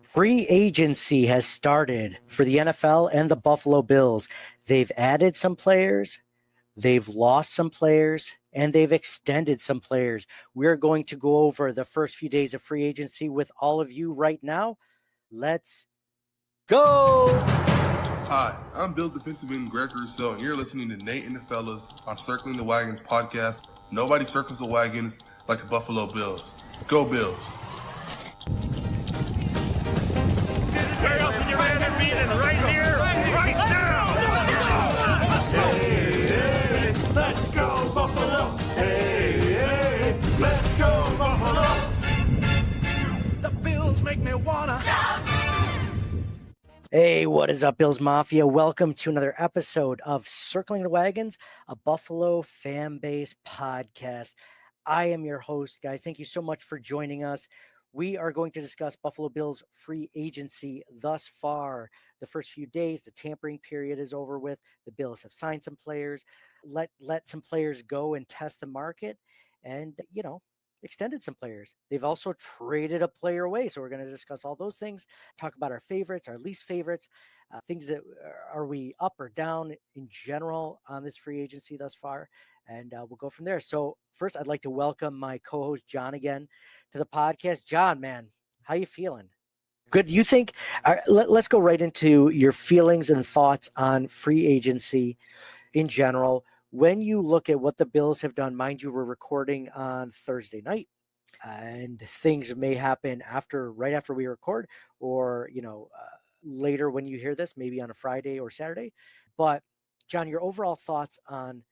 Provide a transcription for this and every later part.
Free agency has started for the NFL and the Buffalo Bills. They've added some players, they've lost some players, and they've extended some players. We're going to go over the first few days of free agency with all of you right now. Let's go! Hi, I'm Bills defensive end Greg Rousseau, and you're listening to Nate and the Fellas on Circling the Wagons podcast. Nobody circles the wagons like the Buffalo Bills. Go Bills! Where else would you rather be than right here, right now? Hey, hey, let's go Buffalo! Hey, hey, let's go Buffalo! The Bills make me wanna shout. Hey, what is up, Bills Mafia? Welcome to another episode of Circling the Wagons, a Buffalo fan base podcast. I am your host, guys. Thank you so much for joining us. We are going to discuss Buffalo Bills free agency thus far. The first few days, the tampering period is over with. The Bills have signed some players, let some players go and test the market, and, extended some players. They've also traded a player away. So we're going to discuss all those things, talk about our favorites, our least favorites, things that are we up or down in general on this free agency thus far. And we'll go from there. So first, I'd like to welcome my co-host John again to the podcast. John, man, how you feeling? Good. You think? Let's go right into your feelings and thoughts on free agency in general. When you look at what the Bills have done, mind you, we're recording on Thursday night, and things may happen right after we record, or later when you hear this, maybe on a Friday or Saturday. But John, your overall thoughts on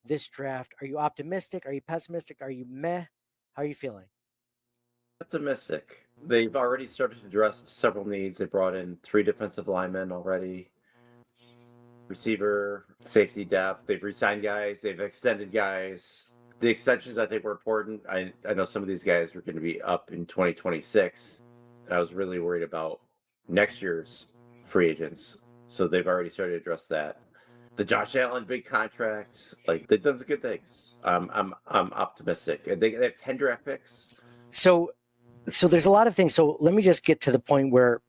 this draft? Are you optimistic? Are you pessimistic? Are you meh? How are you feeling? Optimistic. They've already started to address several needs. They brought in 3 defensive linemen already. Receiver, safety depth. They've re-signed guys. They've extended guys. The extensions, I think, were important. I know some of these guys were going to be up in 2026. I was really worried about next year's free agents. So they've already started to address that. The Josh Allen big contract, they've done some good things. I'm optimistic. And they have 10 draft picks. So there's a lot of things. So let me just get to the point where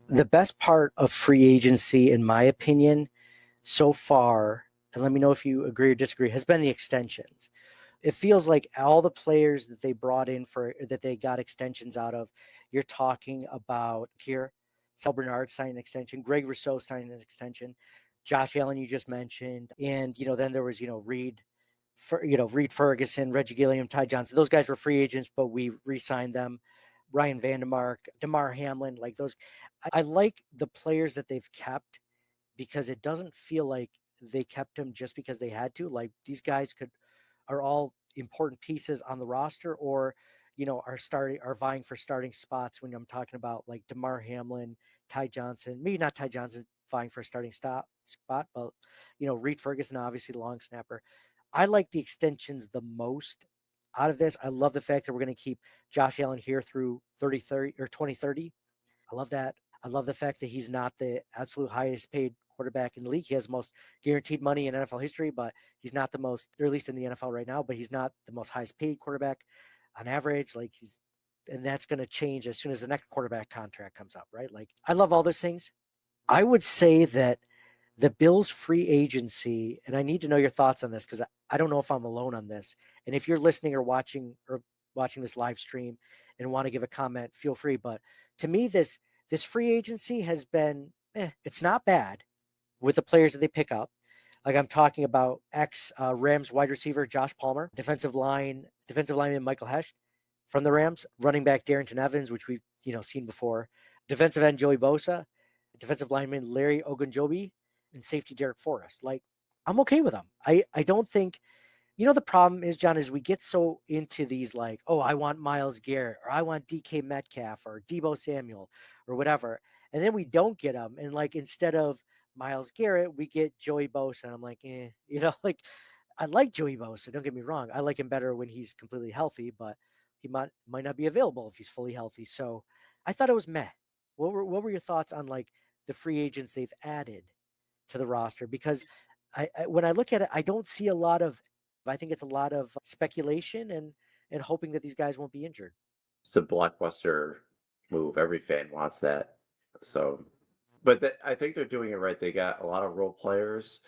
the best part of free agency, in my opinion, so far, and let me know if you agree or disagree, has been the extensions. It feels like all the players that they brought in that they got extensions out of, you're talking about here, Sal Bernard signed an extension, Greg Rousseau signed an extension, Josh Allen you just mentioned, and then there was Reed Ferguson, Reggie Gilliam, Ty Johnson. Those guys were free agents, but we re-signed them. Ryan Vandermark, Damar Hamlin, like those. I like the players that they've kept because it doesn't feel like they kept them just because they had to. Like these guys are all important pieces on the roster, or are vying for starting spots. When I'm talking about like Damar Hamlin, Ty Johnson, maybe not Ty Johnson vying for a starting spot, but Reed Ferguson, obviously the long snapper. I like the extensions the most out of this. I love the fact that we're going to keep Josh Allen here through 2030. I love that. I love the fact that he's not the absolute highest paid quarterback in the league. He has the most guaranteed money in NFL history, but he's not the most, or at least in the NFL right now, but he's not the most highest paid quarterback on average. And that's going to change as soon as the next quarterback contract comes up, right? Like, I love all those things. I would say that the Bills free agency, and I need to know your thoughts on this because I don't know if I'm alone on this. And if you're listening or watching this live stream and want to give a comment, feel free. But to me, this free agency has been, it's not bad with the players that they pick up. Like I'm talking about Rams wide receiver Josh Palmer, defensive lineman Michael Hecht from the Rams, running back Darrington Evans, which we've seen before, defensive end Joey Bosa, defensive lineman Larry Ogunjobi, and safety Derek Forrest. Like, I'm okay with them. I don't think, the problem is, John, is we get so into these like, oh, I want Myles Garrett, or I want DK Metcalf, or Deebo Samuel, or whatever. And then we don't get them. And like, instead of Myles Garrett, we get Joey Bosa. And I'm like, like I like Joey Bosa. Don't get me wrong. I like him better when he's completely healthy, but he might not be available if he's fully healthy. So I thought it was meh. What were your thoughts on like the free agents they've added to the roster? Because when I look at it, I don't see a lot of, I think it's a lot of speculation and hoping that these guys won't be injured. It's a blockbuster move. Every fan wants that. So, but I think they're doing it right. They got a lot of role players.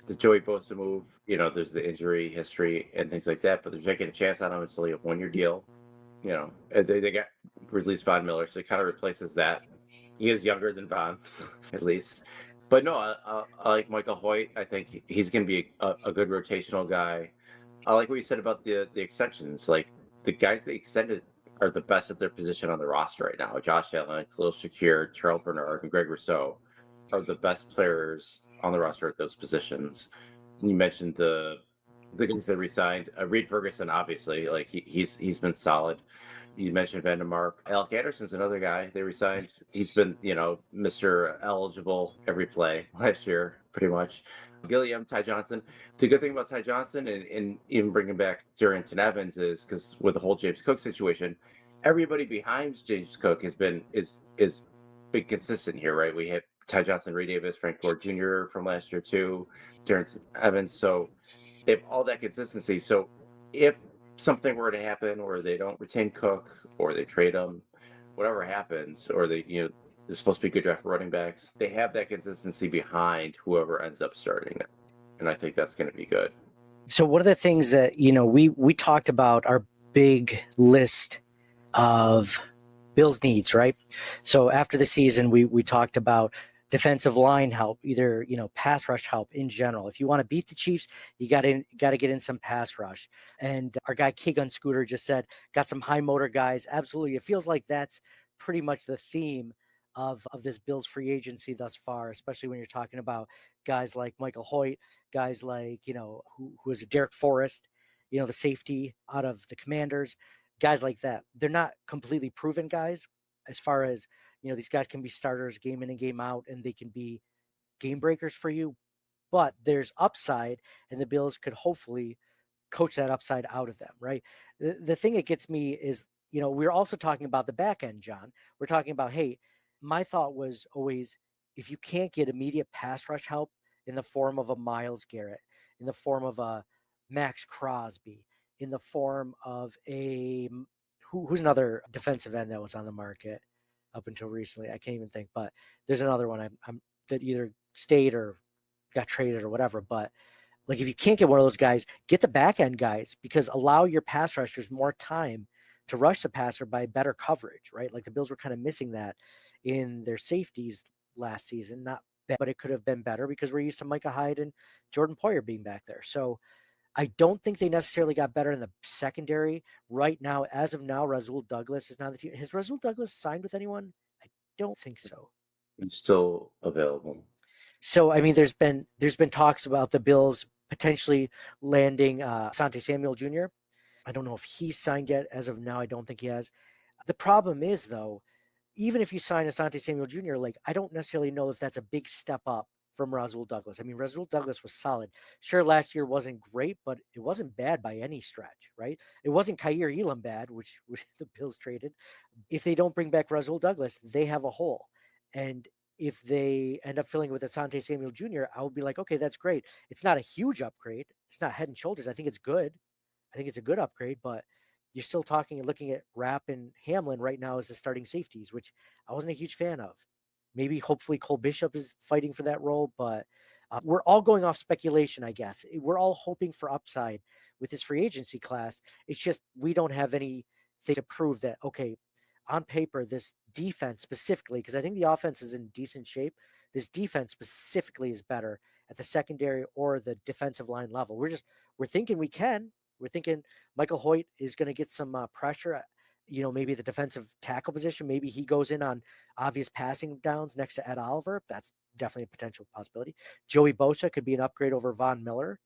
The Joey Bosa move, there's the injury history and things like that, but they're taking a chance on him. It's only a 1-year deal. And they got released Von Miller, so it kind of replaces that. He is younger than Von, at least. But no, I like Michael Hoyt. I think he's going to be a good rotational guy. I like what you said about the extensions. Like the guys they extended are the best at their position on the roster right now. Josh Allen, Khalil Shakir, Terrell Bernard, and Greg Rousseau are the best players on the roster at those positions. You mentioned the guys that resigned. Reed Ferguson, obviously, like he's been solid. You mentioned Vandermark. Alec Anderson's another guy they resigned. He's been, Mr. Eligible every play last year, pretty much. Gilliam, Ty Johnson. The good thing about Ty Johnson and even bringing back Darrington Evans is because with the whole James Cook situation, everybody behind James Cook is been consistent here, right? We had Ty Johnson, Ray Davis, Frank Gore Jr. from last year too, Darrington Evans. So they have all that consistency. So if something were to happen or they don't retain Cook or they trade him, whatever happens, or there's supposed to be good draft running backs, they have that consistency behind whoever ends up starting it. And I think that's going to be good. So one of the things that, we talked about our big list of Bills needs, right? So after the season, we talked about defensive line help, either, pass rush help in general. If you want to beat the Chiefs, you got to get in some pass rush. And our guy K-Gun Scooter just said, got some high motor guys. Absolutely. It feels like that's pretty much the theme of this Bills free agency thus far, especially when you're talking about guys like Michael Hoyt, guys like, who is Derek Forrest, the safety out of the Commanders, guys like that. They're not completely proven guys as far as, these guys can be starters game in and game out, and they can be game breakers for you, but there's upside, and the Bills could hopefully coach that upside out of them, right? The thing that gets me is, we're also talking about the back end, John. We're talking about, hey, my thought was always, if you can't get immediate pass rush help in the form of a Myles Garrett, in the form of a Max Crosby, in the form of who's another defensive end that was on the market up until recently. I can't even think, but there's another one I'm that either stayed or got traded or whatever. But like, if you can't get one of those guys, get the back end guys, because allow your pass rushers more time to rush the passer by better coverage, right? Like the Bills were kind of missing that in their safeties last season. Not bad, but it could have been better because we're used to Micah Hyde and Jordan Poyer being back there. So I don't think they necessarily got better in the secondary right now. As of now, Rasul Douglas is not the team. Has Rasul Douglas signed with anyone? I don't think so. It's still available. So, I mean, there's been talks about the Bills potentially landing Asante Samuel Jr. I don't know if he's signed yet. As of now, I don't think he has. The problem is, though, even if you sign Asante Samuel Jr., like, I don't necessarily know if that's a big step up from Rasul Douglas. I mean, Rasul Douglas was solid. Sure, last year wasn't great, but it wasn't bad by any stretch, right? It wasn't Kaiir Elam bad, which the Bills traded. If they don't bring back Rasul Douglas, they have a hole. And if they end up filling it with Asante Samuel Jr., I will be like, okay, that's great. It's not a huge upgrade. It's not head and shoulders. I think it's good. I think it's a good upgrade, but you're still talking and looking at Rapp and Hamlin right now as the starting safeties, which I wasn't a huge fan of. Maybe hopefully Cole Bishop is fighting for that role, but we're all going off speculation, I guess. We're all hoping for upside with this free agency class. It's just we don't have anything to prove that, okay, on paper, this defense specifically, because I think the offense is in decent shape, this defense specifically is better at the secondary or the defensive line level. We're thinking we can. We're thinking Michael Hoyt is going to get some pressure. Maybe the defensive tackle position, maybe he goes in on obvious passing downs next to Ed Oliver. That's definitely a potential possibility. Joey Bosa could be an upgrade over Von Miller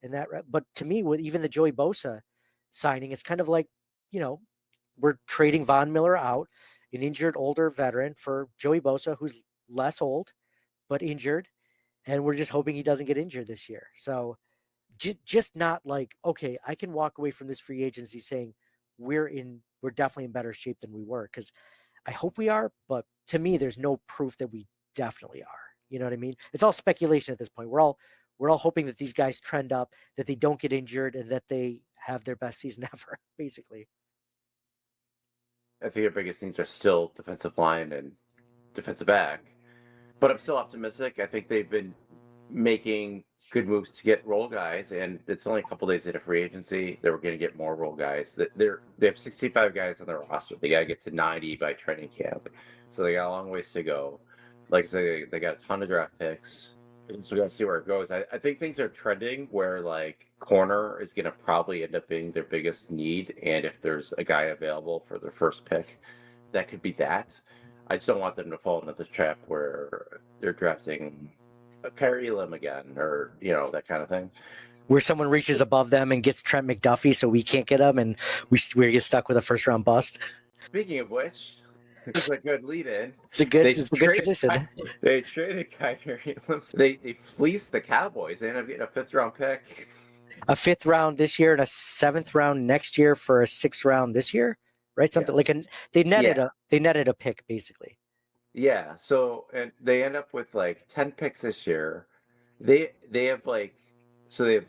in that. But to me, with even the Joey Bosa signing, it's kind of like, we're trading Von Miller out, an injured older veteran, for Joey Bosa, who's less old, but injured. And we're just hoping he doesn't get injured this year. So just not like, okay, I can walk away from this free agency saying we're definitely in better shape than we were, because I hope we are, but to me, there's no proof that we definitely are. You know what I mean? It's all speculation at this point. We're all hoping that these guys trend up, that they don't get injured, and that they have their best season ever, basically. I think our biggest needs are still defensive line and defensive back. But I'm still optimistic. I think they've been making good moves to get role guys, and it's only a couple days into free agency. They were going to get more role guys. They have 65 guys on their roster. They got to get to 90 by training camp, so they got a long ways to go. Like I say, they got a ton of draft picks, and so we got to see where it goes. I think things are trending where like corner is going to probably end up being their biggest need, and if there's a guy available for their first pick, that could be that. I just don't want them to fall into this trap where they're drafting Kyrie Elam again, or that kind of thing. Where someone reaches above them and gets Trent McDuffie, so we can't get him, and we get stuck with a first round bust. Speaking of which, it's a good lead-in. It's a good position. They traded Kyrie Elam. They fleeced the Cowboys. They ended up getting a 5th round pick. A 5th round this year and a 7th round next year for a 6th round this year, right? Something Yes. like they netted a pick basically. Yeah. So and they end up with like 10 picks this year. They have they have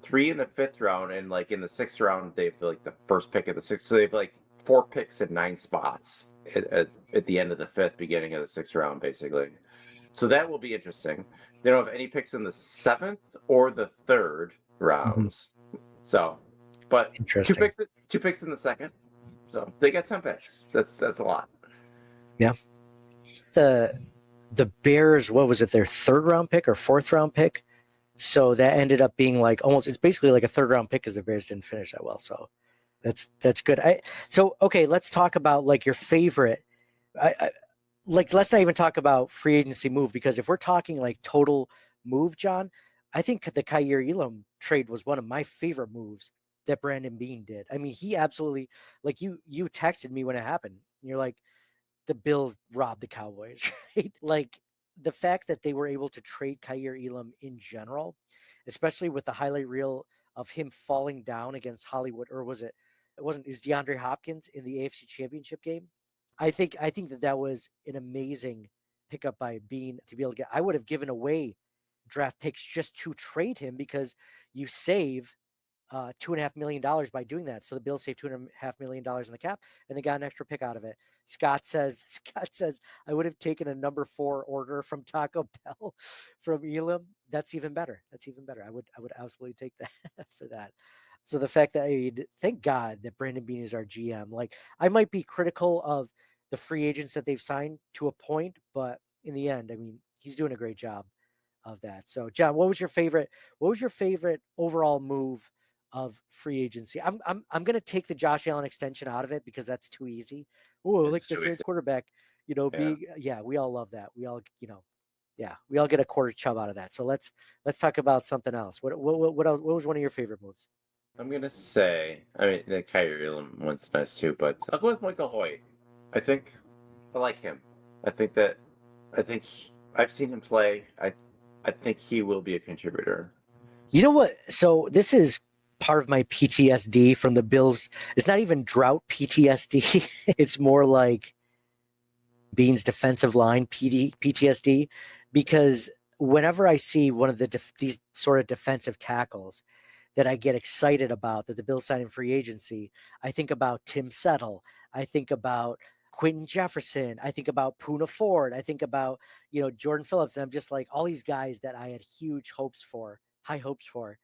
3 in the 5th round, and like in the 6th round they have like the first pick of the 6th. So they have like 4 picks in 9 spots at the end of the 5th, beginning of the 6th round, basically. So that will be interesting. They don't have any picks in the 7th or the 3rd rounds. So, but Interesting. 2 picks in the 2nd. So they got 10 picks. That's a lot. Yeah. The Bears, what was it, their 3rd round pick or 4th round pick? So that ended up being like it's basically like a 3rd round pick because the Bears didn't finish that well. So that's good. Okay, let's talk about like your favorite. Let's not even talk about free agency move, because if we're talking like total move, John, I think the Kyrie Elam trade was one of my favorite moves that Brandon Beane did. I mean, he absolutely, like you texted me when it happened. You're like, the Bills robbed the Cowboys, right? Like the fact that they were able to trade Kyrie Elam in general, especially with the highlight reel of him falling down against Hollywood, or was it was DeAndre Hopkins in the AFC Championship game. I think that was an amazing pickup by Beane to be able to get. I would have given away draft picks just to trade him, because you save $2.5 million by doing that. So the Bills saved $2.5 million in the cap, and they got an extra pick out of it. Scott says, I would have taken a number 4 order from Taco Bell from Elam. That's even better. I would absolutely take that for that. So the fact that thank God that Brandon Beane is our GM. Like, I might be critical of the free agents that they've signed to a point, but in the end, I mean, he's doing a great job of that. So John, what was your favorite overall move of free agency? I'm going to take the Josh Allen extension out of it because that's too easy. Oh, like the third quarterback, we all love that. We all, we all get a quarter chub out of that. So let's talk about something else. What else, what was one of your favorite moves? I'm going to say, I mean, the Kyrie Elam one's nice too, but I'll go with Michael Hoyt. I think I like him. I think I've seen him play. I think he will be a contributor. You know what? So this is part of my PTSD from the Bills. It's not even drought PTSD. It's more like Beane's defensive line PTSD, because whenever I see one of these sort of defensive tackles that I get excited about that the Bills sign in free agency, I think about Tim Settle. I think about Quentin Jefferson. I think about Poona Ford. I think about, Jordan Phillips. And I'm just like, all these guys that I had high hopes for,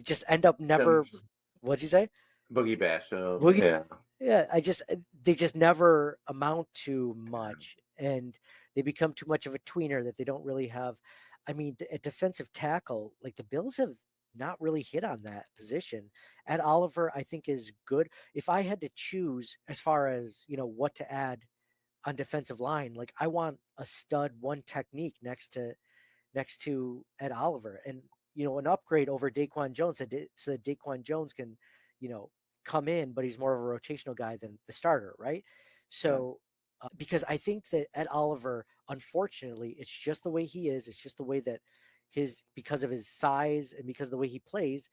just end up never. What'd you say? Boogie Basham. Boogie, yeah. They just never amount to much, and they become too much of a tweener that they don't really have. I mean, a defensive tackle, like the Bills have not really hit on that position. Ed Oliver, I think, is good. If I had to choose as far as, what to add on defensive line, like I want a stud one technique next to Ed Oliver, and, an upgrade over Daquan Jones so that Daquan Jones can, come in, but he's more of a rotational guy than the starter. Right. So, because I think that Ed Oliver, unfortunately, it's just the way he is. It's just the way that because of his size and because of the way he plays,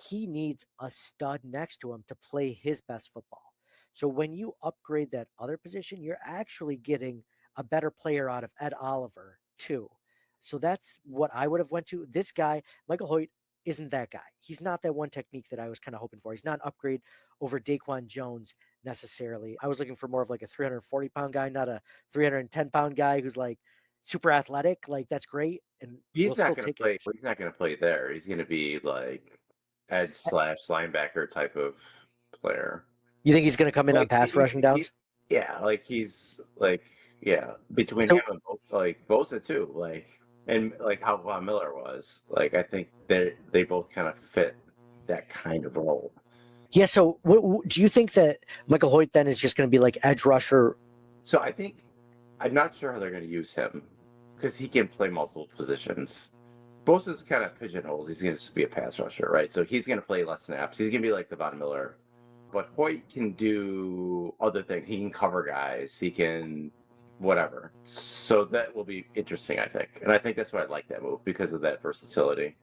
he needs a stud next to him to play his best football. So when you upgrade that other position, you're actually getting a better player out of Ed Oliver too. So that's what I would have went to. This guy, Michael Hoyt, isn't that guy. He's not that one technique that I was kind of hoping for. He's not an upgrade over Daquan Jones necessarily. I was looking for more of like a 340-pound guy, not a 310-pound guy who's like super athletic. Like that's great, and we'll He's not still going to take play. it. He's not going to play there. He's going to be like edge / linebacker type of player. You think he's going to come in on Like, pass rushing downs? Yeah, like he's like between So- him and like Bosa too, like and like how Von Miller was. Like I think they both kind of fit that kind of role. Yeah. So what do you think that Michael Hoyt then is just going to be like edge rusher? So I think I'm not sure how they're going to use him because he can play multiple positions. Bosa's kind of pigeonholed. He's going to just be a pass rusher, right? So he's going to play less snaps. He's going to be like the Von Miller. But Hoyt can do other things. He can cover guys. He can whatever. So that will be interesting, I think. And I think that's why I like that move because of that versatility.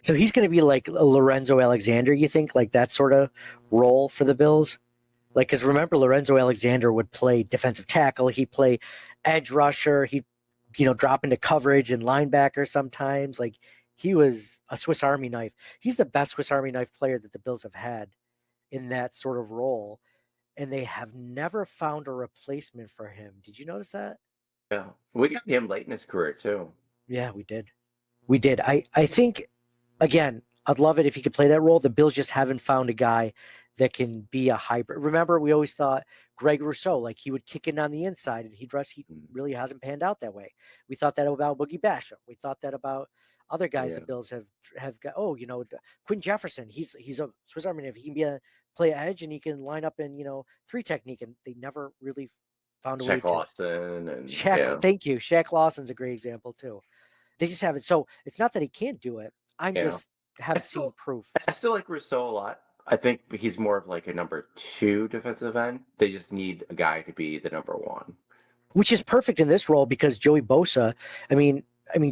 So he's going to be like a Lorenzo Alexander, you think, like that sort of role for the Bills? Like, because remember, Lorenzo Alexander would play defensive tackle. He'd play edge rusher. He'd, drop into coverage and linebacker sometimes. Like, he was a Swiss Army knife. He's the best Swiss Army knife player that the Bills have had in that sort of role. And they have never found a replacement for him. Did you notice that? Yeah. We got him late in his career, too. Yeah, we did. We did. I think, again, I'd love it if he could play that role. The Bills just haven't found a guy that can be a hybrid. Remember, we always thought Greg Rousseau, like he would kick in on the inside and he'd rush. He really hasn't panned out that way. We thought that about Boogie Basham. We thought that about other guys the Bills have got. Oh, Quinn Jefferson. He's a Swiss Army knife. He can play edge and he can line up in 3 technique. And they never really found a way to. Shaq Lawson and Shaq, thank you. Shaq Lawson's a great example too. They just haven't. So it's not that he can't do it. I'm just haven't seen proof. I still like Rousseau a lot. I think he's more of like a number 2 defensive end. They just need a guy to be the number 1. Which is perfect in this role because Joey Bosa, I mean,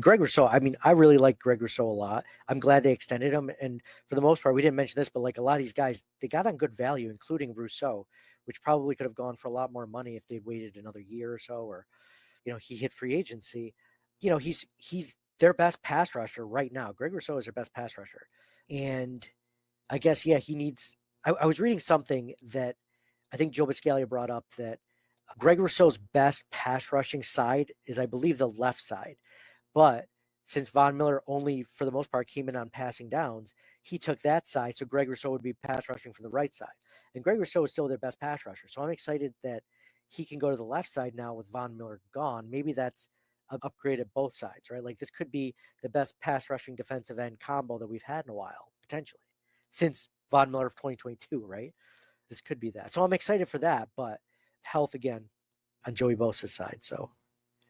Greg Rousseau, I really like Greg Rousseau a lot. I'm glad they extended him. And for the most part, we didn't mention this, but like a lot of these guys, they got on good value, including Rousseau, which probably could have gone for a lot more money if they'd waited another year or so, or, he hit free agency. He's their best pass rusher right now. Greg Rousseau is their best pass rusher. And I guess, he needs, I was reading something that I think Joe Biscaglia brought up that Greg Rousseau's best pass rushing side is, I believe, the left side. But since Von Miller only, for the most part, came in on passing downs, he took that side. So Greg Rousseau would be pass rushing from the right side. And Greg Rousseau is still their best pass rusher. So I'm excited that he can go to the left side now with Von Miller gone. Maybe that's an upgrade at both sides, right? Like this could be the best pass rushing defensive end combo that we've had in a while, potentially, since Von Miller of 2022, right? This could be that. So I'm excited for that, but health again on Joey Bosa's side. So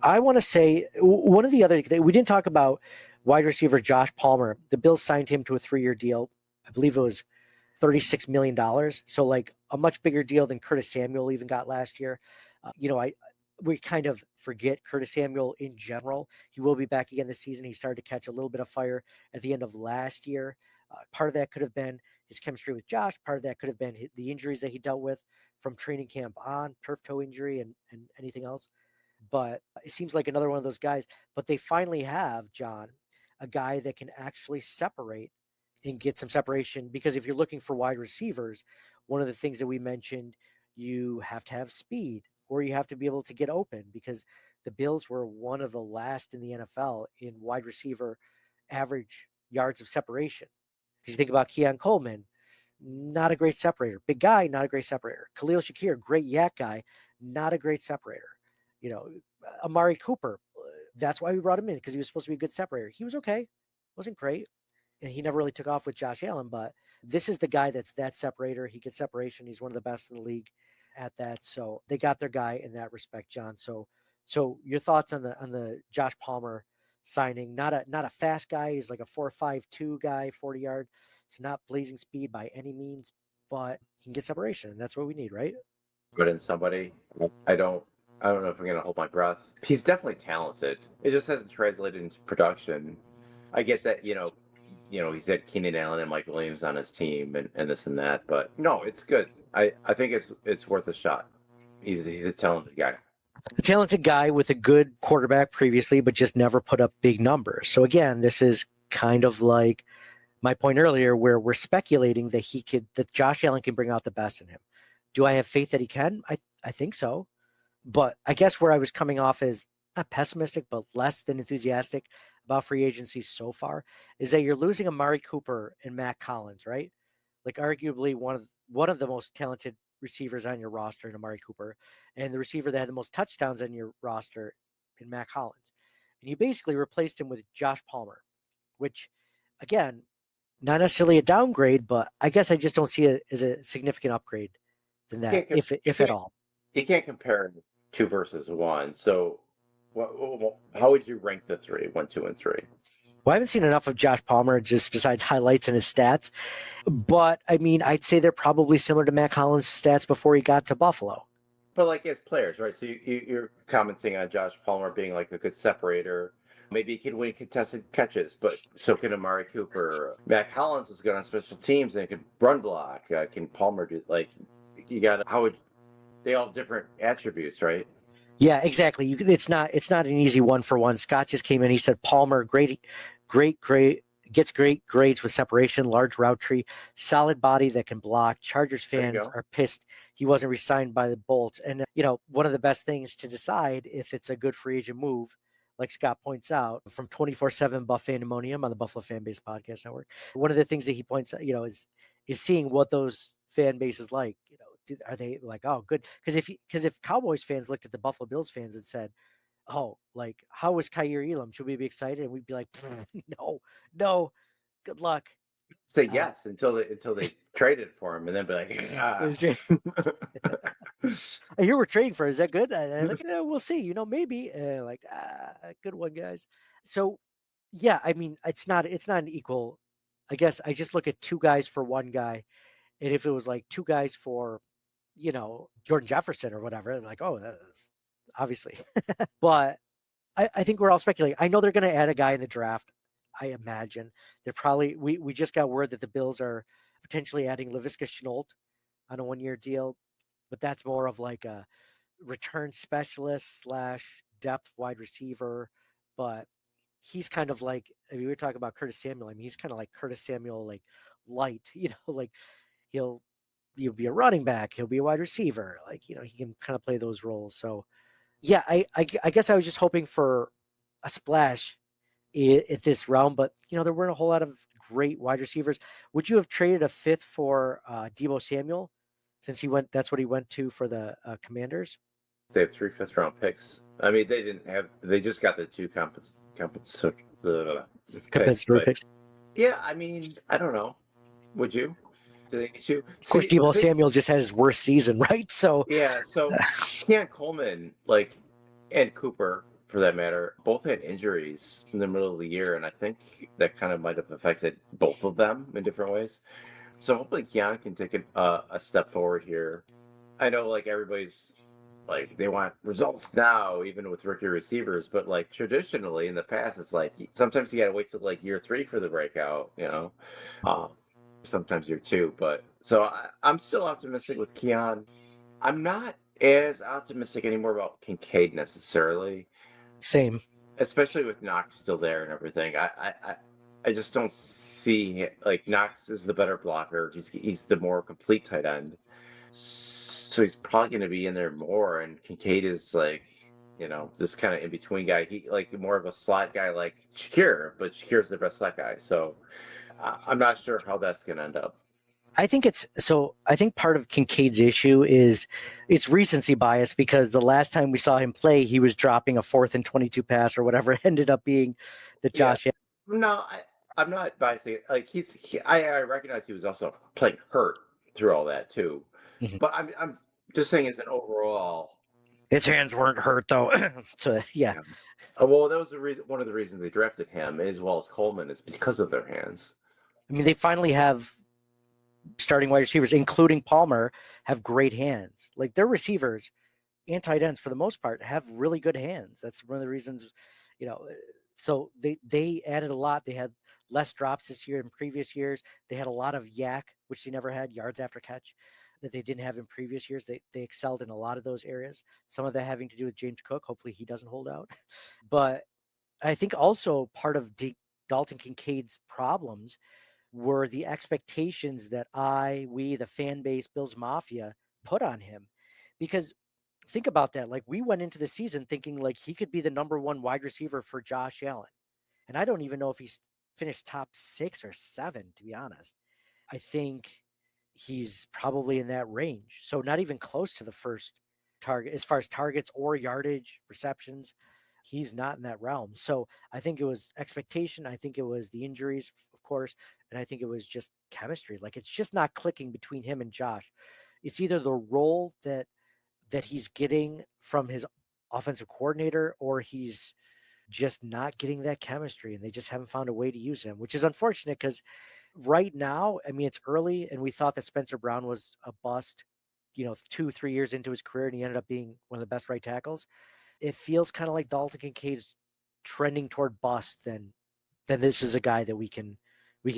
I want to say one of the other, we didn't talk about wide receiver Josh Palmer. The Bills signed him to a 3-year deal. I believe it was $36 million. So like a much bigger deal than Curtis Samuel even got last year. We kind of forget Curtis Samuel in general. He will be back again this season. He started to catch a little bit of fire at the end of last year. Part of that could have been his chemistry with Josh. Part of that could have been the injuries that he dealt with from training camp on, turf toe injury and anything else. But it seems like another one of those guys. But they finally have, John, a guy that can actually separate and get some separation. Because if you're looking for wide receivers, one of the things that we mentioned, you have to have speed or you have to be able to get open, because the Bills were one of the last in the NFL in wide receiver average yards of separation. Because you think about Keon Coleman, not a great separator. Big guy, not a great separator. Khalil Shakir, great yak guy, not a great separator. Amari Cooper, that's why we brought him in, because he was supposed to be a good separator. He was okay, wasn't great. And he never really took off with Josh Allen, but this is the guy that's that separator. He gets separation. He's one of the best in the league at that. So they got their guy in that respect, John. So your thoughts on the Josh Palmer signing? Not a fast guy. He's like a 4.52 guy, 40 yard. It's not blazing speed by any means, but he can get separation. And that's what we need, right? But in somebody, I don't know if I'm going to hold my breath. He's definitely talented. It just hasn't translated into production. I get that, he's had Keenan Allen and Mike Williams on his team and this and that, but no, it's good. I think it's worth a shot. He's a talented guy. A talented guy with a good quarterback previously, but just never put up big numbers. So again, this is kind of like my point earlier where we're speculating that Josh Allen can bring out the best in him. Do I have faith that he can? I think so. But I guess where I was coming off is not pessimistic, but less than enthusiastic about free agency so far is that you're losing Amari Cooper and Matt Collins, right? Like arguably one of the most talented receivers on your roster in Amari Cooper, and the receiver that had the most touchdowns on your roster in Matt Collins. And you basically replaced him with Josh Palmer, which again, not necessarily a downgrade, but I guess I just don't see it as a significant upgrade than that, if at all. You can't compare 2 versus 1. So, how would you rank the 3, 1, 2, and 3? Well, I haven't seen enough of Josh Palmer just besides highlights and his stats. But I mean, I'd say they're probably similar to Matt Collins' stats before he got to Buffalo. But like as players, right? So you're commenting on Josh Palmer being like a good separator. Maybe he can win contested catches, but so can Amari Cooper. Matt Collins is good on special teams and can run block. Can Palmer do they all have different attributes, right? Yeah, exactly. It's not an easy 1-for-1. Scott just came in. He said Palmer, great, gets great grades with separation, large route tree, solid body that can block. Chargers fans are pissed he wasn't re-signed by the Bolts. And one of the best things to decide if it's a good free agent move, like Scott points out from 24/7 Buff Fandemonium on the Buffalo Fan Base Podcast Network. One of the things that he points out, is seeing what those fan bases like. Are they like, oh, good? Because if Cowboys fans looked at the Buffalo Bills fans and said, oh, like, how is Kaiir Elam? Should we be excited? And we'd be like, no, good luck. Say yes until they traded for him, and then be like, I hear we're trading for. Is that good? And like, we'll see. Maybe. Good one, guys. So, yeah, I mean, it's not an equal. I guess I just look at 2 guys for 1 guy, and if it was like 2 guys for, Jordan Jefferson or whatever, I'm like, oh, that's obviously. But I think we're all speculating. I know they're going to add a guy in the draft. I imagine they're probably. We just got word that the Bills are potentially adding Laviska Shenault on a 1-year deal, but that's more of like a return specialist / depth wide receiver. But he's kind of like, we were talking about Curtis Samuel. I mean, he's kind of like Curtis Samuel, like light. Like he'll be a running back. He'll be a wide receiver. Like, he can kind of play those roles. So, yeah, I guess I was just hoping for a splash at this round, but, there weren't a whole lot of great wide receivers. Would you have traded a 5th for Deebo Samuel since that's what he went to for the Commanders? They have 3 5th-round picks. I mean, they just got the 2 compensatory picks. Yeah, I mean, I don't know. Would you? Do they get you? Of course, Deebo Samuel just had his worst season, right? So yeah, so Keon Coleman, and Cooper, for that matter, both had injuries in the middle of the year, and I think that kind of might have affected both of them in different ways. So hopefully Keon can take a step forward here. I know, everybody's they want results now, even with rookie receivers, but traditionally in the past, it's sometimes you got to wait till year 3 for the breakout, sometimes year 2. But so I'm still optimistic with Keon. I'm not as optimistic anymore about Kincaid necessarily. Same, especially with Knox still there and everything. I just don't see Knox is the better blocker. He's the more complete tight end, so he's probably going to be in there more. And Kincaid is this kind of in between guy. He more of a slot guy like Shakir, but Shakir's the best slot guy. So I'm not sure how that's going to end up. I think part of Kincaid's issue is it's recency bias, because the last time we saw him play, he was dropping a 4th and 22 pass or whatever ended up being the Josh. Yeah. No, I'm not biasing. I recognize he was also playing hurt through all that too. Mm-hmm. But I'm just saying as an overall. His hands weren't hurt though. So yeah. Well, that was one of the reasons they drafted him, as well as Coleman, is because of their hands. I mean, they finally have starting wide receivers, including Palmer, have great hands. Their receivers and tight ends, for the most part, have really good hands. That's one of the reasons, so they added a lot. They had less drops this year than previous years. They had a lot of yak, which they never had, yards after catch, that they didn't have in previous years. They excelled in a lot of those areas. Some of that having to do with James Cook. Hopefully he doesn't hold out. But I think also part of Dalton Kincaid's problems were the expectations that we, the fan base, Bills Mafia, put on him. Because think about that. Like, we went into the season thinking like he could be the number one wide receiver for Josh Allen. And I don't even know if he's finished top 6 or 7, to be honest. I think he's probably in that range. So not even close to the first target as far as targets or yardage, receptions. He's not in that realm. So I think it was expectation. I think it was the injuries, of course. And I think it was just chemistry. Like, it's just not clicking between him and Josh. It's either the role that he's getting from his offensive coordinator, or he's just not getting that chemistry, and they just haven't found a way to use him, which is unfortunate because right now, I mean, it's early, and we thought that Spencer Brown was a bust, 2-3 years into his career, and he ended up being one of the best right tackles. It feels kind of like Dalton Kincaid's trending toward bust. Then this is a guy that we can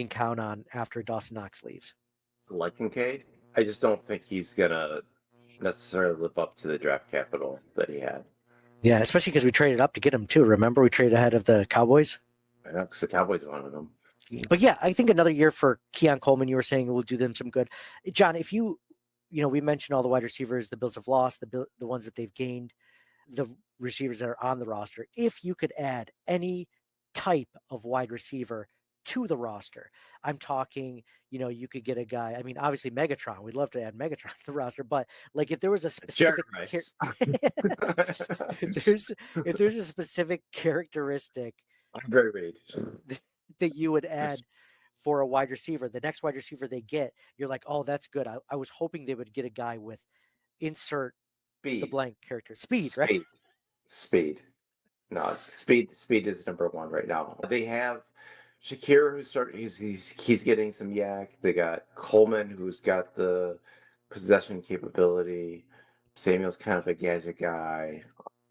count on after Dawson Knox leaves. Like Kincaid, I just don't think he's gonna necessarily live up to the draft capital that he had. Yeah, especially because we traded up to get him too. Remember, we traded ahead of the Cowboys. I know, because the Cowboys wanted him. But yeah, I think another year for Keon Coleman, you were saying, will do them some good. John, if we mentioned all the wide receivers the Bills have lost, the ones that they've gained, the receivers that are on the roster. If you could add any type of wide receiver to the roster, I'm talking, you could get a guy. I mean, obviously Megatron. We'd love to add Megatron to the roster, but like if there was a specific, if there's a specific characteristic that you would add for a wide receiver, the next wide receiver they get, you're like, oh, that's good. I was hoping they would get a guy with insert Speed. the blank character. Speed, right? Speed. No, speed is number one right now. They have Shakir, he's getting some yak. They got Coleman, who's got the possession capability. Samuel's kind of a gadget guy,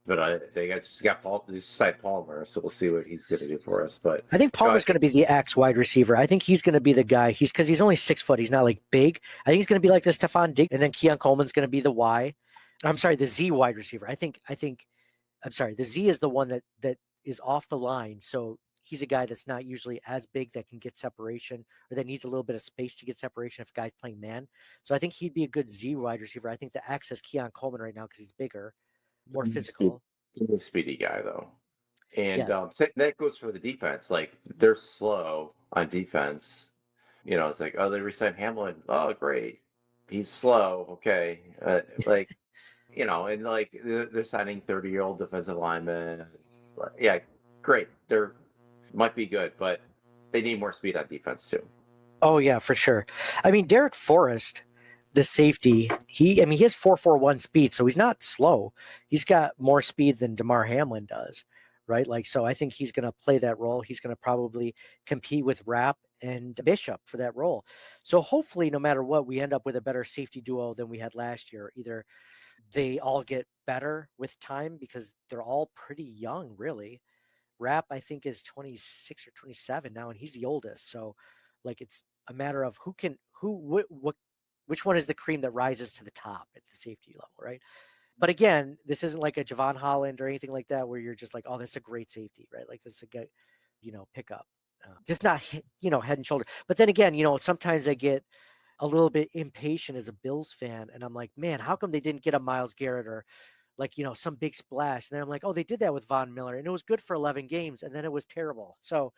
but they got Palmer, so we'll see what he's going to do for us. But I think Palmer's going to be the X wide receiver. I think he's going to be the guy. Because he's only 6 foot. He's not like big. I think he's going to be like the Stephon Diggs, and then Keon Coleman's going to be the Y. I'm sorry, the Z wide receiver. The Z is the one that is off the line. So he's a guy that's not usually as big, that can get separation, or that needs a little bit of space to get separation if a guy's playing man. So I think he'd be a good Z wide receiver. I think the X is Keon Coleman right now because he's bigger, more physical. He's a speedy guy, though. And that goes for the defense. Like, they're slow on defense. It's like, oh, they re-signed Hamlin. Oh, great. He's slow. Okay. And like they're signing 30-year-old defensive linemen. Yeah, great. They're might be good, but they need more speed on defense too. Oh yeah, for sure. I mean, Derek Forrest, the safety, he has 4.41 speed, so he's not slow. He's got more speed than DeMar Hamlin does, right? Like, so I think he's going to play that role. He's going to probably compete with Rapp and Bishop for that role. So hopefully, no matter what, we end up with a better safety duo than we had last year. Either they all get better with time because they're all pretty young, really. Rapp, I think, is 26 or 27 now, and he's the oldest. So, like, it's a matter of which one is the cream that rises to the top at the safety level, right? But again, this isn't like a Javon Holland or anything like that where you're just like, oh, that's a great safety, right? Like, this is a good, pickup. Just not, head and shoulder. But then again, sometimes I get a little bit impatient as a Bills fan, and I'm like, man, how come they didn't get a Myles Garrett or like, some big splash? And then I'm like, oh, they did that with Von Miller, and it was good for 11 games, and then it was terrible. So,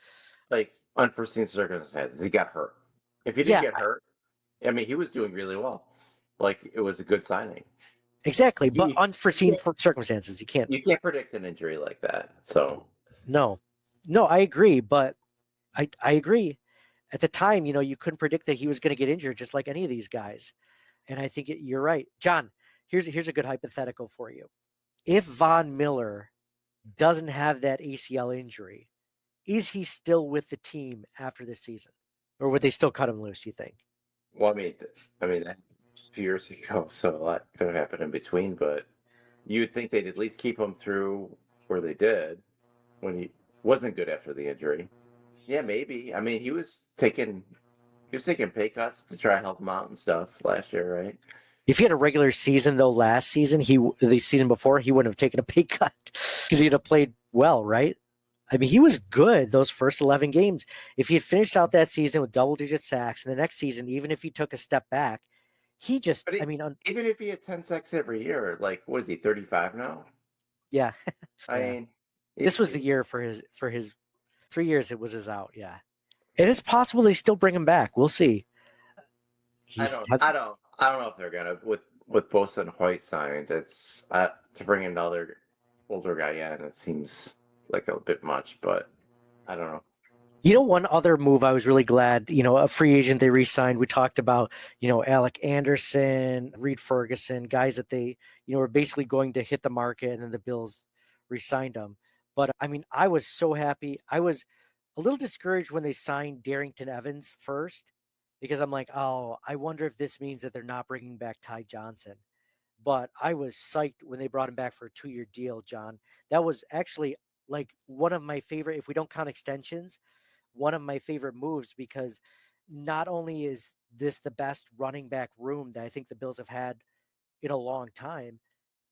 like, unforeseen circumstances, he got hurt. If he didn't get hurt, I mean, he was doing really well. Like, it was a good signing. Exactly, but unforeseen circumstances, you can't predict an injury like that. So no, I agree, but I agree. At the time, you couldn't predict that he was going to get injured, just like any of these guys. And I think you're right, John. Here's a good hypothetical for you. If Von Miller doesn't have that ACL injury, is he still with the team after this season, or would they still cut him loose? You think? Well, I mean, a few years ago, so a lot could have happened in between. But you'd think they'd at least keep him through where they did when he wasn't good after the injury. Yeah, maybe. I mean, he was taking pay cuts to try to help him out and stuff last year, right? If he had a regular season though, last season, the season before, he wouldn't have taken a pay cut because he'd have played well, right? I mean, he was good those first 11 games. If he had finished out that season with double-digit sacks, and the next season, even if he took a step back, he just, But I mean, even if he had 10 sacks every year, like, what is he, 35 now? yeah, I yeah. mean, This was the year for his 3 years. It was his out. Yeah, and it's possible they still bring him back. We'll see. I don't know if they're gonna with Bosa and White signed. It's to bring another older guy in. It seems like a bit much, but I don't know. You know, one other move I was really glad, a free agent they re-signed. We talked about, Alec Anderson, Reed Ferguson, guys that they, were basically going to hit the market, and then the Bills re-signed them. But I mean, I was so happy. I was a little discouraged when they signed Darrington Evans first, because I'm like, oh, I wonder if this means that they're not bringing back Ty Johnson. But I was psyched when they brought him back for a 2-year deal, John. That was actually like one of my favorite, if we don't count extensions, one of my favorite moves, because not only is this the best running back room that I think the Bills have had in a long time,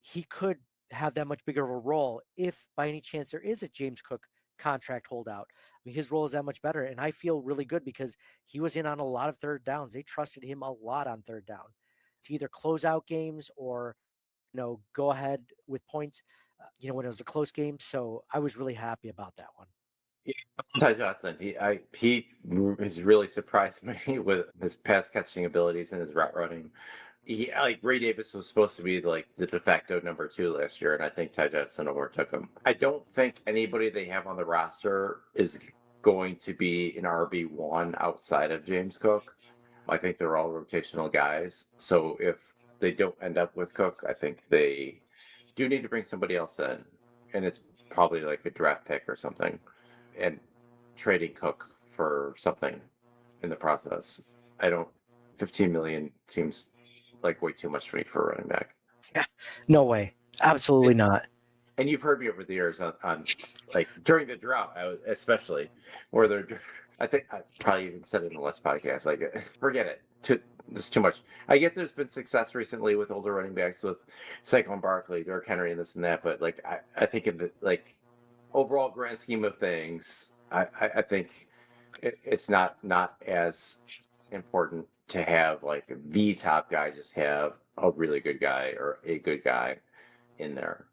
he could have that much bigger of a role if by any chance there is a James Cook contract holdout. I mean, his role is that much better. And I feel really good because he was in on a lot of third downs. They trusted him a lot on third down to either close out games or, go ahead with points, when it was a close game. So I was really happy about that one. Ty Johnson, he has really surprised me with his pass catching abilities and his route running. Like Ray Davis was supposed to be like the de facto number 2 last year, and I think Ty Johnson overtook him. I don't think anybody they have on the roster is going to be an RB1 outside of James Cook. I think they're all rotational guys. So if they don't end up with Cook, I think they do need to bring somebody else in, and it's probably like a draft pick or something, and trading Cook for something in the process. 15 million seems like way too much for me for a running back. Yeah, no way. Absolutely not. And you've heard me over the years on like during the drought, especially where I think I probably even said it in the last podcast. Like, forget it. This is too much. I get there's been success recently with older running backs with Saquon Barkley, Derrick Henry, and this and that. But like, I think in the overall grand scheme of things, I think it's not as important to have like the top guy. Just have a really good guy or a good guy in there.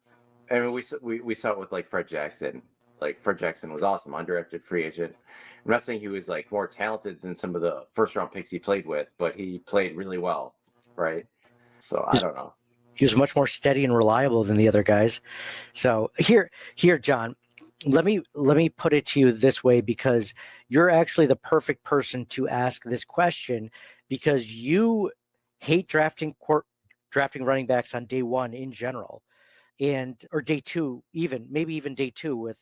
I mean, we saw it with like Fred Jackson. Like Fred Jackson was awesome, undrafted free agent. I'm not saying he was like more talented than some of the first round picks he played with, but he played really well, right? So I don't know. He was much more steady and reliable than the other guys. So here, John, let me put it to you this way, because you're actually the perfect person to ask this question, because you hate drafting running backs on day one in general, or day two, maybe even day two with,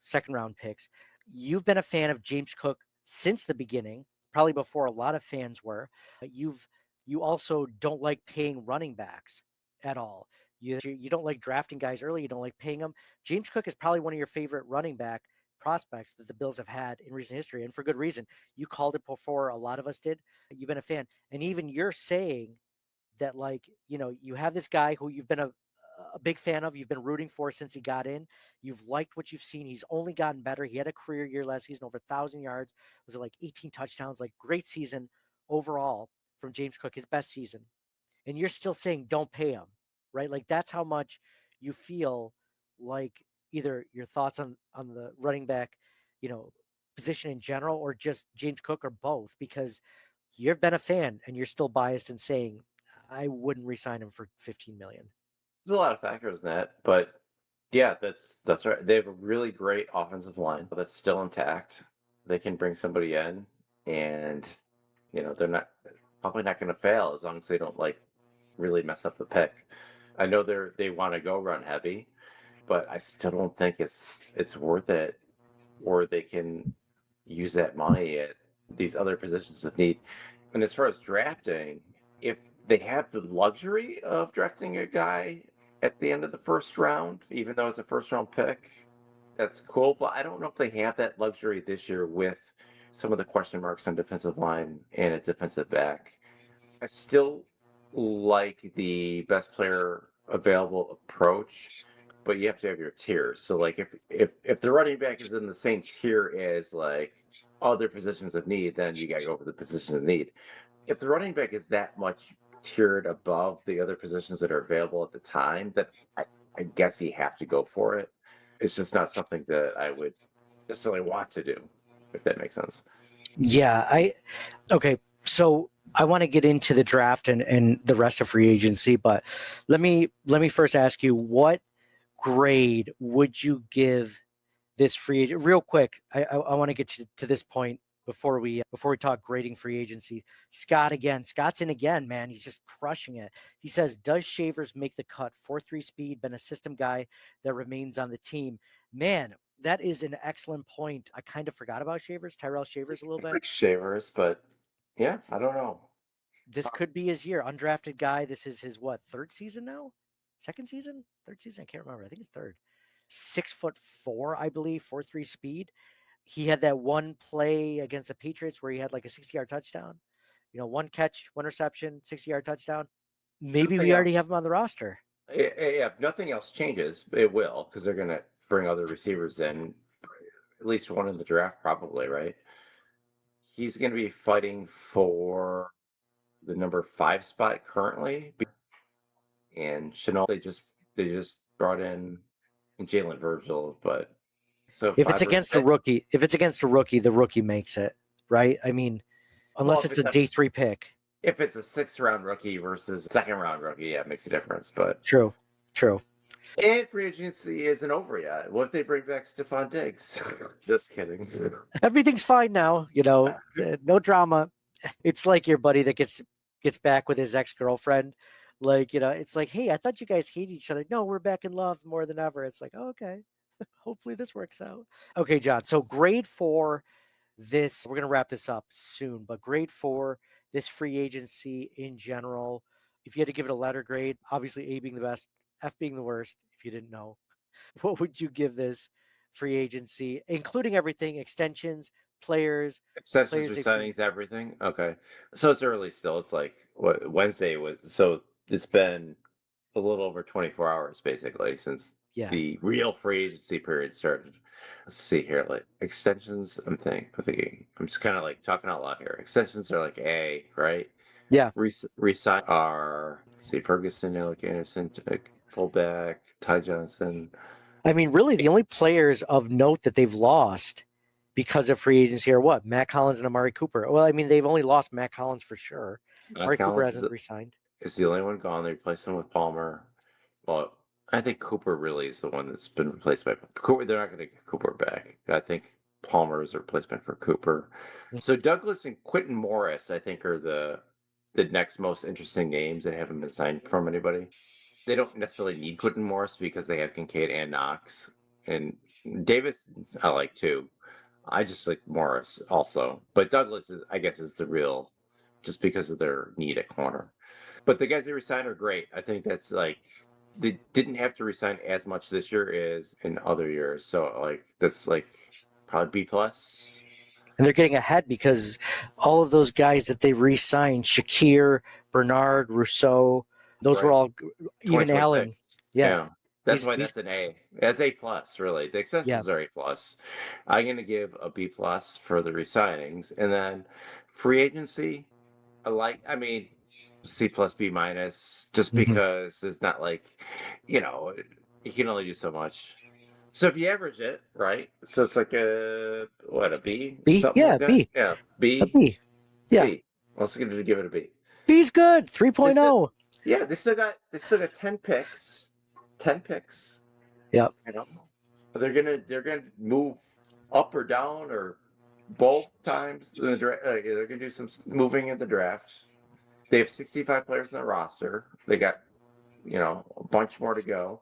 second round picks. You've been a fan of James Cook since the beginning, probably before a lot of fans were. You also don't like paying running backs at all. You don't like drafting guys early. You don't like paying them. James Cook is probably one of your favorite running back prospects that the Bills have had in recent history, and for good reason. You called it before a lot of us did. You've been a fan, and even you're saying that, like, you have this guy who you've been a big fan of. You've been rooting for since he got in. You've liked what you've seen. He's only gotten better. He had a career year last season, over 1,000 yards. Was it like 18 touchdowns? Like, great season overall from James Cook, his best season. And you're still saying don't pay him, right? Like, that's how much you feel like either your thoughts on the running back, position in general, or just James Cook, or both, because you've been a fan and you're still biased in saying I wouldn't re-sign him for $15 million. There's a lot of factors in that, but yeah, that's right. They have a really great offensive line that's still intact. They can bring somebody in, and they're probably not going to fail as long as they don't like really mess up the pick. I know they want to go run heavy, but I still don't think it's worth it, or they can use that money at these other positions of need. And as far as drafting, if they have the luxury of drafting a guy at the end of the first round, even though it's a first round pick, that's cool. But I don't know if they have that luxury this year with some of the question marks on defensive line and a defensive back. I still like the best player available approach, but you have to have your tiers. So like if the running back is in the same tier as like other positions of need, then you gotta go for the positions of need. If the running back is that much tiered above the other positions that are available at the time, then I guess you have to go for it. It's just not something that I would necessarily want to do, if that makes sense. Yeah, okay. So I want to get into the draft and the rest of free agency, but let me first ask you, what grade would you give this free agent? Real quick, I want to get to this point before we talk grading free agency. Scott's in again, man. He's just crushing it. He says, does Shavers make the cut? 4.3 speed, been a system guy that remains on the team. Man, that is an excellent point. I kind of forgot about Shavers, Tyrell Shavers a little bit. Like Shavers, but yeah, I don't know. This could be his year. Undrafted guy. This is his third season now? Second season? Third season? I can't remember. I think it's third. 6'4", I believe, 4.3 speed. He had that one play against the Patriots where he had like a 60-yard touchdown. One catch, one reception, 60-yard touchdown. Maybe we already have him on the roster. Yeah, if nothing else changes, it will, because they're going to bring other receivers in, at least one in the draft probably, right? He's going to be fighting for the number 5 spot currently. And Chanel, they just brought in Jalen Virgil, but so if it's against a rookie, the rookie makes it, right? I mean, unless it's a day 3 pick. If it's a 6th round rookie versus a 2nd round rookie, yeah, it makes a difference. But true. And free agency isn't over yet. What if they bring back Stephon Diggs? Just kidding. Everything's fine now, no drama. It's like your buddy that gets back with his ex-girlfriend. Like, it's like, hey, I thought you guys hated each other. No, we're back in love more than ever. It's like, oh, okay. Hopefully this works out. Okay, John. So grade for this, we're going to wrap this up soon, but grade for this free agency in general, if you had to give it a letter grade, obviously A being the best, F being the worst, if you didn't know, what would you give this free agency, including everything, extensions, players, signings, everything? Okay. So it's early still. It's like what Wednesday was. So it's been a little over 24 hours basically since the real free agency period started. Let's see here, like extensions. I'm thinking. I'm just kind of like talking out loud here. Extensions are like A, right? Yeah. Resign are Ferguson, Alec Anderson, fullback, Ty Johnson. I mean, really, the only players of note that they've lost because of free agency are what? Matt Collins and Amari Cooper. Well, I mean, they've only lost Matt Collins for sure. Amari Cooper hasn't resigned. Is the only one gone. They replaced him with Palmer. Well, I think Cooper really is the one that's been replaced by Cooper. They're not going to get Cooper back. I think Palmer is a replacement for Cooper. So Douglas and Quentin Morris, I think, are the next most interesting names that haven't been signed from anybody. They don't necessarily need Quentin Morris because they have Kincaid and Knox. And Davis, I like too. I just like Morris also. But Douglas is the real, just because of their need at corner. But the guys they resigned are great. I think that's like, they didn't have to resign as much this year as in other years. So like, that's like probably B+. And they're getting ahead because all of those guys that they re-signed, Shakir, Bernard, Rousseau, those were all, even Allen. Yeah. That's why that's an A. That's A+, really. The extensions are A+. I'm going to give a B+ for the resignings. And then free agency, C+, B-, just because it's not like, you can only do so much. So if you average it, right? So it's like a B? B? Yeah, like B. Yeah, B. A B. Yeah. B. Let's give it a B. B's good. 3.0. Yeah, they still got 10 picks. 10 picks. Yep. They're gonna move up or down or both times in the draft. They're gonna do some moving in the draft. They have 65 players in their roster. They got, a bunch more to go.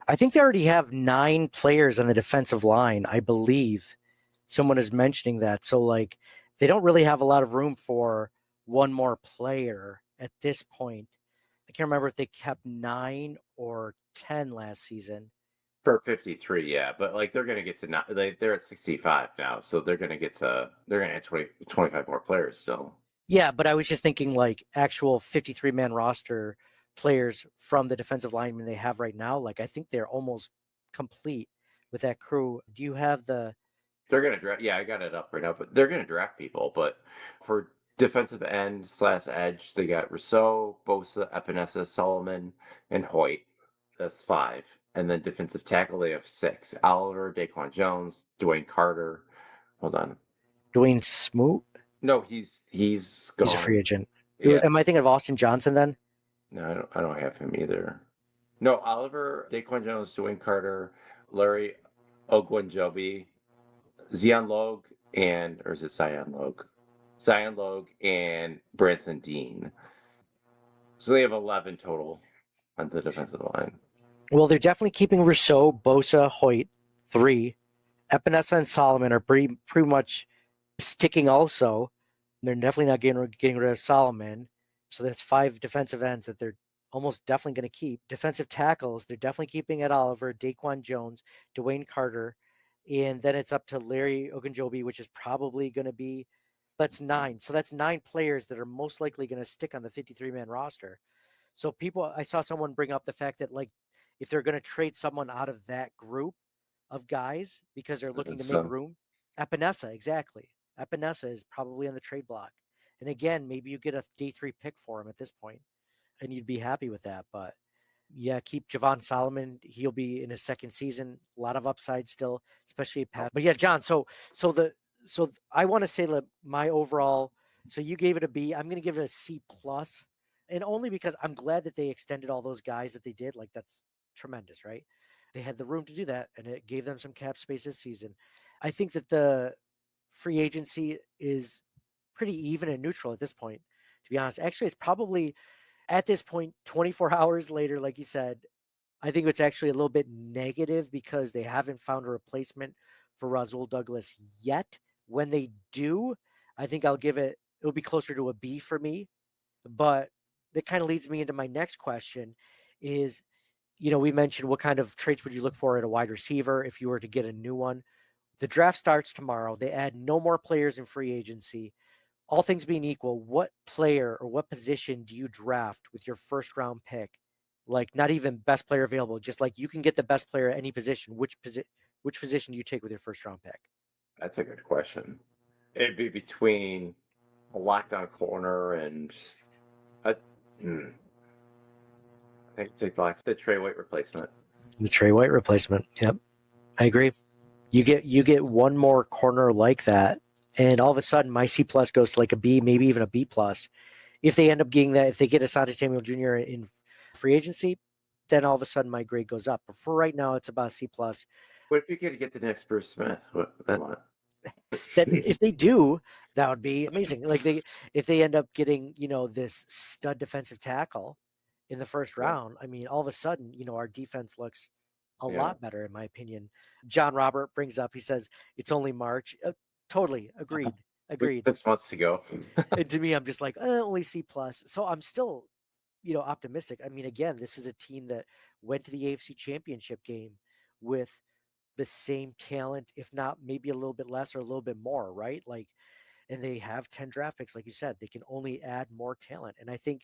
I think they already have 9 players on the defensive line, I believe. Someone is mentioning that. So, like, they don't really have a lot of room for one more player at this point. I can't remember if they kept 9 or 10 last season. For 53, yeah. But, like, they're going to get to they're at 65 now. So they're going to have 25 more players still. Yeah, but I was just thinking, like, actual 53-man roster players from the defensive linemen they have right now. Like, I think they're almost complete with that crew. Do you have the? They're gonna draft. Yeah, I got it up right now, but they're gonna draft people. But for defensive end / edge, they got Rousseau, Bosa, Epinesa, Solomon, and Hoyt. That's 5. And then defensive tackle, they have 6: Oliver, Daquan Jones, Dwayne Carter. Hold on. Dwayne Smoot? No, he's gone. He's a free agent. Yeah. Am I thinking of Austin Johnson then? No, I don't have him either. No, Oliver, Daquan Jones, Dwayne Carter, Larry Ogunjobi, Zion Logue, or is it Zion Logue? Zion Logue and Branson Dean. So they have 11 total on the defensive line. Well, they're definitely keeping Rousseau, Bosa, Hoyt, 3. Epinesa and Solomon are pretty much sticking also. They're definitely not getting rid of Solomon. So that's 5 defensive ends that they're almost definitely going to keep. Defensive tackles, they're definitely keeping Ed Oliver, Daquan Jones, Dwayne Carter, and then it's up to Larry Ogunjobi, which is probably going to be, that's 9. So that's 9 players that are most likely going to stick on the 53-man roster. So I saw someone bring up the fact that, like, if they're going to trade someone out of that group of guys because they're looking to make room, Epinesa, exactly. Epinesa is probably on the trade block. And again, maybe you get a day 3 pick for him at this point, and you'd be happy with that. But yeah, keep Javon Solomon. He'll be in his 2nd season. A lot of upside still, especially Pat. But yeah, John. So I want to say that my overall. So you gave it a B. I'm going to give it a C+, and only because I'm glad that they extended all those guys that they did. Like, that's tremendous, right? They had the room to do that, and it gave them some cap space this season. I think that the free agency is pretty even and neutral at this point, to be honest. Actually, it's probably at this point, 24 hours later, like you said, I think it's actually a little bit negative because they haven't found a replacement for Rasul Douglas yet. When they do, I think it'll be closer to a B for me. But that kind of leads me into my next question is, we mentioned what kind of traits would you look for at a wide receiver if you were to get a new one. The draft starts tomorrow. They add no more players in free agency. All things being equal, what player or what position do you draft with your 1st round pick? Like, not even best player available, just like you can get the best player at any position. Which position do you take with your 1st round pick? That's a good question. It'd be between a lockdown corner and I think it's the Trey White replacement. The Trey White replacement. Yep, I agree. You get one more corner like that, and all of a sudden my C+ goes to like a B, maybe even a B+. If they end up getting that, if they get Asante Samuel Jr. in free agency, then all of a sudden my grade goes up. But for right now, it's about C+. What if you could get the next Bruce Smith? That if they do, that would be amazing. Like, if they end up getting, this stud defensive tackle in the 1st round, I mean, all of a sudden, our defense looks a lot better, in my opinion. John Robert brings up, he says, it's only March. Totally agreed. 6 months to go. And to me, I'm just like, only C+. So I'm still, optimistic. I mean, again, this is a team that went to the AFC Championship game with the same talent, if not maybe a little bit less or a little bit more, right? Like, and they have 10 draft picks, like you said. They can only add more talent. And I think,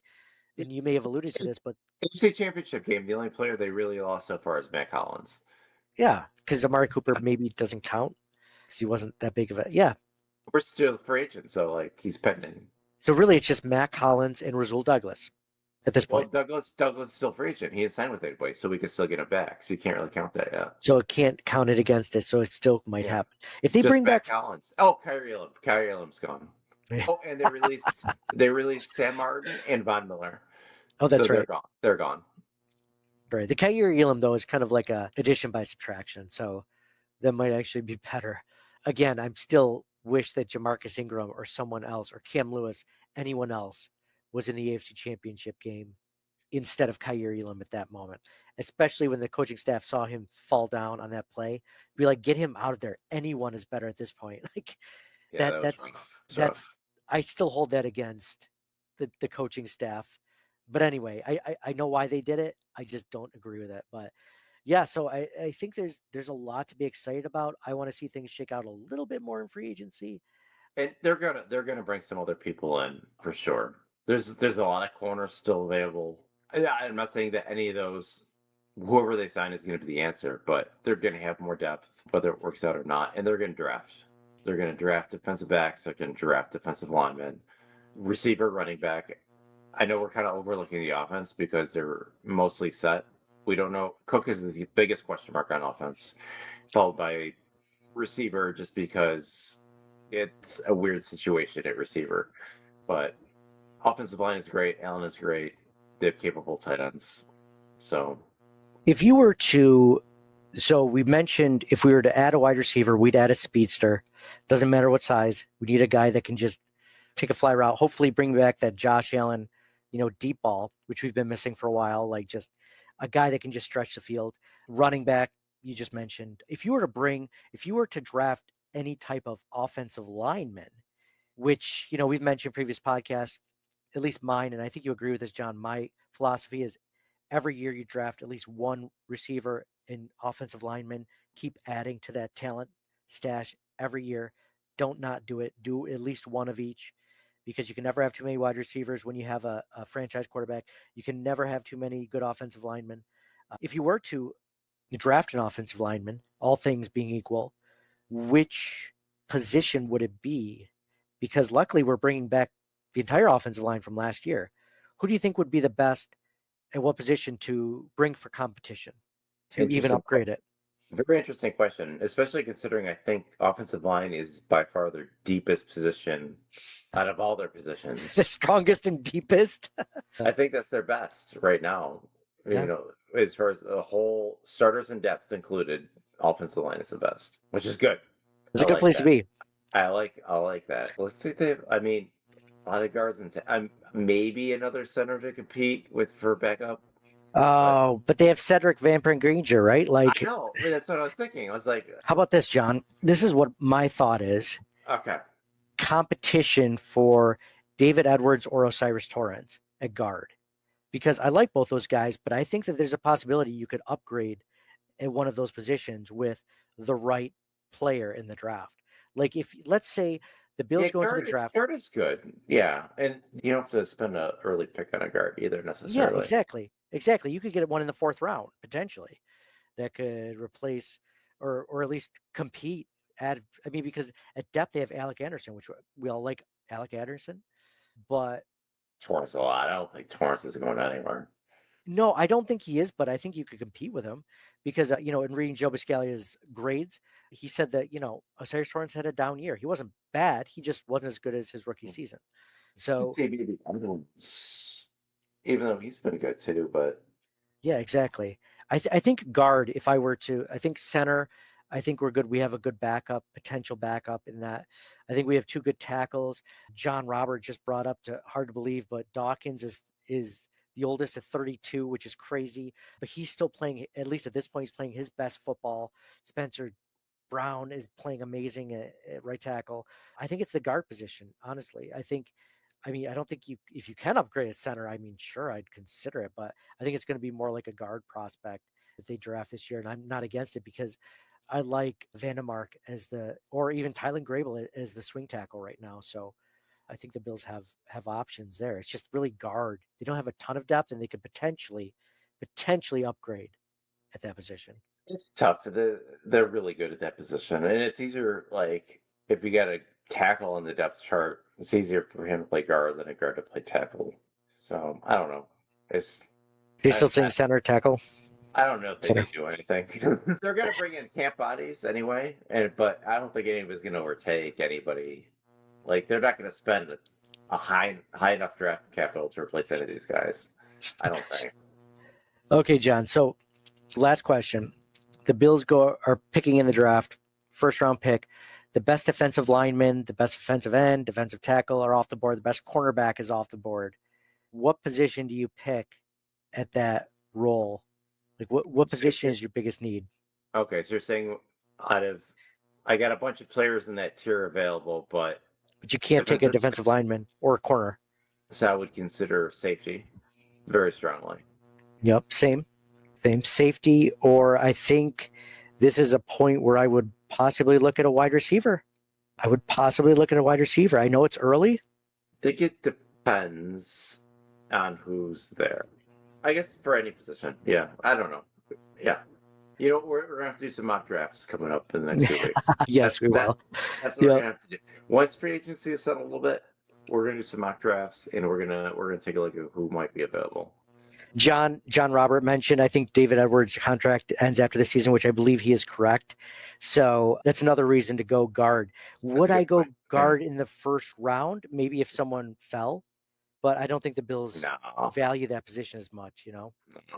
and you may have alluded to this, but AFC Championship game, the only player they really lost so far is Matt Collins. Yeah, because Amari Cooper maybe doesn't count because he wasn't that big of a We're still free agent, so like he's pending. So really, it's just Matt Collins and Rasul Douglas at this point. Well, Douglas is still free agent. He is signed with anybody, so we can still get him back. So you can't really count that yet. So it can't count it against it. So it still might happen if they Just bring Matt back Collins. Oh, Kyrie Elam. Kyrie Elam's gone. Oh, and they released Sam Martin and Von Miller. Oh, that's so right. They're gone. Right. The Kyrie Elam though is kind of like a addition by subtraction, so that might actually be better. Again, I'm still wish that Jamarcus Ingram or someone else or Cam Lewis, anyone else, was in the AFC Championship game instead of Kyrie Elam at that moment, especially when the coaching staff saw him fall down on that play. Be like, get him out of there. Anyone is better at this point. Like that's I still hold that against the coaching staff. But anyway, I know why they did it. I just don't agree with it. But yeah, so I think there's a lot to be excited about. I want to see things shake out a little bit more in free agency. And they're gonna bring some other people in for sure. There's a lot of corners still available. I'm not saying that any of those whoever they sign is going to be the answer, but they're going to have more depth, whether it works out or not. And they're going to draft. They're going to draft defensive backs. They're going to draft defensive linemen, receiver, running back. I know we're kind of overlooking the offense because they're mostly set. We don't know. Cook is the biggest question mark on offense, followed by receiver, just because it's a weird situation at receiver. But offensive line is great. Allen is great. They have capable tight ends. So If you were to, so we mentioned if we were to add a wide receiver, we'd add a speedster. Doesn't matter what size. We need a guy that can just take a fly route. Hopefully bring back that Josh Allen, deep ball, which we've been missing for a while. Like just a guy that can just stretch the field. Running back, you just mentioned. If you were to draft any type of offensive lineman, which, we've mentioned previous podcasts, at least mine, and I think you agree with this, John, my philosophy is every year you draft at least one receiver and offensive lineman, keep adding to that talent stash every year. Don't not do it. Do at least one of each, because you can never have too many wide receivers when you have a franchise quarterback. You can never have too many good offensive linemen. If you were to draft an offensive lineman, all things being equal, which position would it be? Because luckily we're bringing back the entire offensive line from last year. Who do you think would be the best at what position to bring for competition to even upgrade it? Very interesting question, especially considering I think offensive line is by far their deepest position out of all their positions. The strongest and deepest. I think that's their best right now. Yeah. As far as the whole starters and depth included, offensive line is the best, which is good. It's a I good like place to that. be. I like that. Let's see if they have, a lot of guards and maybe another center to compete with for backup. Oh, but they have Cedric Van Granger, right? Like, I know. That's what I was thinking. I was like, how about this, John? This is what my thought is. okay. Competition for David Edwards or Osiris Torrens at guard. Because I like both those guys, but I think that there's a possibility you could upgrade at one of those positions with the right player in the draft. Like if, let's say, the Bills go into the draft. Guard is good. Yeah. And you don't have to spend an early pick on a guard either necessarily. Yeah, exactly. Exactly. You could get one in the 4th round, potentially, that could replace or at least compete because at depth they have Alec Anderson, which we all like Alec Anderson, but Torrance a lot. I don't think Torrance is going anywhere. no, I don't think he is, but I think you could compete with him because, in reading Joe Biscaglia's grades, he said that, Osiris Torrens had a down year. He wasn't bad. He just wasn't as good as his rookie season. So, even though he's been good too, but yeah, exactly. I think guard, I think center, I think we're good. We have a good potential backup in that. I think we have 2 good tackles. John Robert just brought up hard to believe, but Dawkins is the oldest at 32, which is crazy, but he's still playing, at least at this point, he's playing his best football. Spencer Brown is playing amazing at right tackle. I think it's the guard position, honestly. I don't think if you can upgrade at center, sure, I'd consider it, but I think it's going to be more like a guard prospect that they draft this year. And I'm not against it because I like Vandemark or even Tylen Grable as the swing tackle right now. So I think the Bills have options there. It's just really guard. They don't have a ton of depth, and they could potentially upgrade at that position. it's tough. They're really good at that position. And it's easier, like, if you got a tackle on the depth chart, it's easier for him to play guard than a guard to play tackle. So I don't know. You're still saying center tackle? I don't know if they can do anything. They're going to bring in camp bodies anyway, but I don't think anybody's going to overtake anybody. Like, they're not going to spend a high enough draft capital to replace any of these guys. I don't think. Okay, John. So, last question: the Bills are picking in the draft, 1st round pick. The best defensive lineman, the best defensive end, defensive tackle are off the board. The best cornerback is off the board. What position do you pick at that role? Like, what position is your biggest need? Okay, so you're saying I got a bunch of players in that tier available, but you can't take a defensive lineman or a corner. So I would consider safety very strongly. Yep, same safety, or I think this is a point where I would possibly look at a wide receiver. I know it's early. I think it depends on who's there. I guess for any position. Yeah, I don't know. Yeah. You know, we're going to have to do some mock drafts coming up in the next 2 weeks. Yes, we will. That's what we're going to have to do. Once free agency is settled a little bit, we're going to do some mock drafts, and we're gonna take a look at who might be available. John Robert mentioned, I think David Edwards' contract ends after the season, which I believe he is correct. So that's another reason to go guard. Would I go guard in the first round? Maybe if someone fell, but I don't think the Bills value that position as much, No.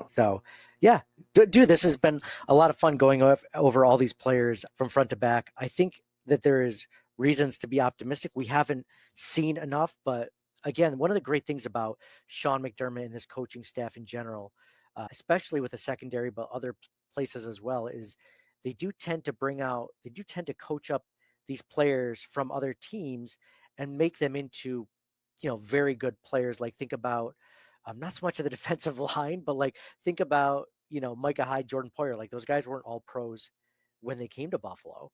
So, yeah, dude, this has been a lot of fun going over all these players from front to back. I think that there is reasons to be optimistic. We haven't seen enough, but again, one of the great things about Sean McDermott and this coaching staff in general, especially with the secondary, but other places as well, is they do tend to coach up these players from other teams and make them into, very good players. Like think about not so much of the defensive line, but like think about, Micah Hyde, Jordan Poyer. Like those guys weren't all pros when they came to Buffalo.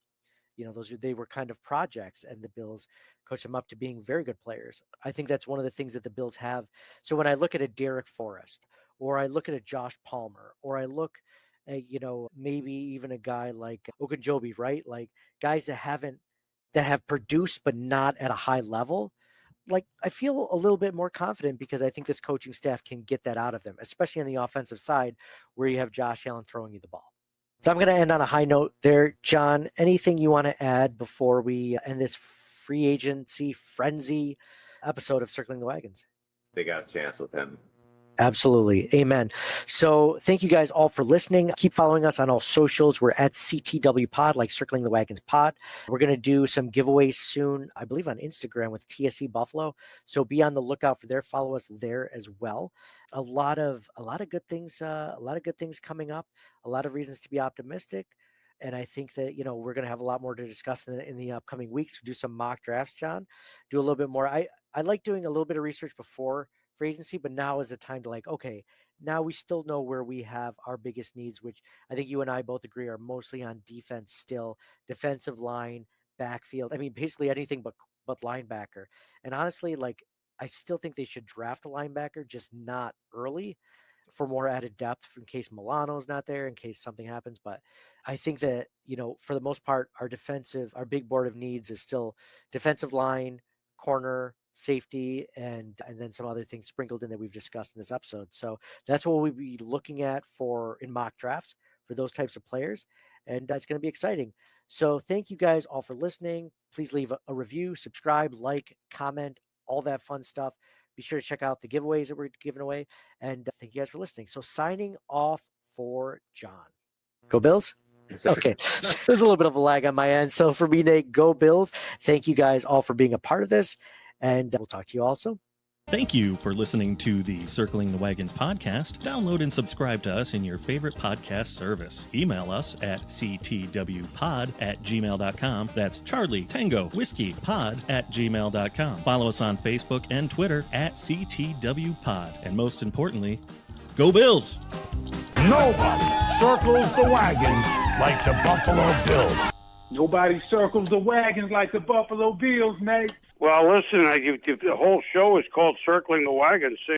They were kind of projects, and the Bills coached them up to being very good players. I think that's one of the things that the Bills have. So when I look at a Derek Forrest, or I look at a Josh Palmer, or I look at, maybe even a guy like Ogunjobi, right? Like guys that have produced, but not at a high level. Like I feel a little bit more confident because I think this coaching staff can get that out of them, especially on the offensive side where you have Josh Allen throwing you the ball. So I'm going to end on a high note there. John, anything you want to add before we end this free agency frenzy episode of Circling the Wagons? They got a chance with him. Absolutely. Amen. So thank you guys all for listening. Keep following us on all socials. We're at CTW Pod, like Circling the Wagons Pod. We're going to do some giveaways soon, I believe on Instagram with TSC Buffalo. So be on the lookout for there. Follow us there as well. A lot of good things coming up, a lot of reasons to be optimistic. And I think that, we're going to have a lot more to discuss in the upcoming weeks. Do some mock drafts, John, do a little bit more. I like doing a little bit of research before free agency, but now is the time to okay, now we still know where we have our biggest needs, which I think you and I both agree are mostly on defense still, defensive line, backfield. I mean, basically anything but linebacker. And honestly, I still think they should draft a linebacker, just not early, for more added depth in case Milano's not there, in case something happens. But I think that, for the most part, our big board of needs is still defensive line, corner, safety, and then some other things sprinkled in that we've discussed in this episode. So that's what we'll be looking at in mock drafts for those types of players. And that's going to be exciting. So thank you guys all for listening. Please leave a review, subscribe, like, comment, all that fun stuff. Be sure to check out the giveaways that we're giving away. And thank you guys for listening. So signing off for John. Go Bills. Okay. There's a little bit of a lag on my end. So for me, Nate, go Bills. Thank you guys all for being a part of this. And we'll talk to you all soon. Thank you for listening to the Circling the Wagons podcast. Download and subscribe to us in your favorite podcast service. Email us at ctwpod@gmail.com. That's Charlie Tango Whiskey Pod@gmail.com. Follow us on Facebook and Twitter at CTWPod. And most importantly, go Bills! Nobody circles the wagons like the Buffalo Bills. Nobody circles the wagons like the Buffalo Bills, Nate. Well, listen, the whole show is called Circling the Wagons.